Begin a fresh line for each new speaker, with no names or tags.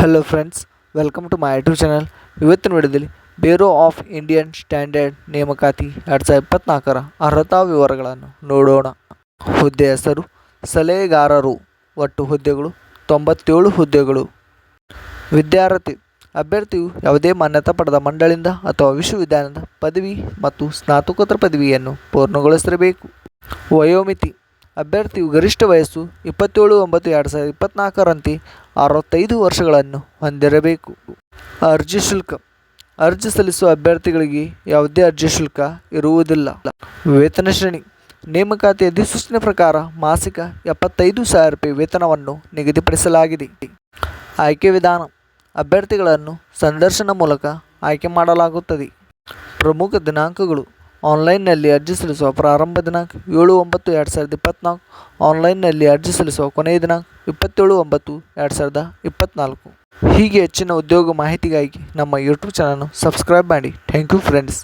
Hello friends, welcome to my YouTube channel. ಇವತ್ತಿನ ವಿಡಿಯೋದಲ್ಲಿ bureau of Indian standard ನೇಮಕಾತಿ 2024ರ ಅರ್ಹತಾ ವಿವರಗಳನ್ನು ನೋಡೋಣ. ಹುದ್ದೆ ಹೆಸರು ಸಲಹೆಗಾರರು. ಒಟ್ಟು ಹುದ್ದೆಗಳು 97 ಹುದ್ದೆಗಳು. ವಿದ್ಯಾರ್ಥಿ ಅಭ್ಯರ್ಥಿಯು ಯಾವುದೇ ಮಾನ್ಯತಾ ಪಡೆದ ಮಂಡಳಿಯಿಂದ ಅಥವಾ ವಿಶ್ವವಿದ್ಯಾಲಯದ ಪದವಿ ಮತ್ತು ಸ್ನಾತಕೋತ್ತರ ಪದವಿಯನ್ನು ಪೂರ್ಣಗೊಳಿಸಿರಬೇಕು. ವಯೋಮಿತಿ ಅಭ್ಯರ್ಥಿಯು ಗರಿಷ್ಠ ವಯಸ್ಸು 27/9/2024ರಂತೆ 65 ವರ್ಷಗಳನ್ನು ಹೊಂದಿರಬೇಕು. ಅರ್ಜಿ ಶುಲ್ಕ ಅರ್ಜಿ ಸಲ್ಲಿಸುವ ಅಭ್ಯರ್ಥಿಗಳಿಗೆ ಯಾವುದೇ ಅರ್ಜಿ ಶುಲ್ಕ ಇರುವುದಿಲ್ಲ. ವೇತನ ಶ್ರೇಣಿ ನೇಮಕಾತಿ ಅಧಿಸೂಚನೆ ಪ್ರಕಾರ ಮಾಸಿಕ 75,000 ರೂಪಾಯಿ ವೇತನವನ್ನು ನಿಗದಿಪಡಿಸಲಾಗಿದೆ. ಆಯ್ಕೆ ವಿಧಾನ ಅಭ್ಯರ್ಥಿಗಳನ್ನು ಸಂದರ್ಶನ ಮೂಲಕ ಆಯ್ಕೆ ಮಾಡಲಾಗುತ್ತದೆ. ಪ್ರಮುಖ ದಿನಾಂಕಗಳು: ಆನ್ಲೈನ್ನಲ್ಲಿ ಅರ್ಜಿ ಸಲ್ಲಿಸುವ ಪ್ರಾರಂಭ ದಿನಾಂಕ 7/9/2024. ಆನ್ಲೈನ್ನಲ್ಲಿ ಅರ್ಜಿ ಸಲ್ಲಿಸುವ ಕೊನೆಯ ದಿನಾಂಕ 27/9/2024. ಹೀಗೆ ಹೆಚ್ಚಿನ ಉದ್ಯೋಗ ಮಾಹಿತಿಗಾಗಿ ನಮ್ಮ ಯೂಟ್ಯೂಬ್ ಚಾನಲ್ನ ಸಬ್ಸ್ಕ್ರೈಬ್ ಮಾಡಿ. Thank you friends.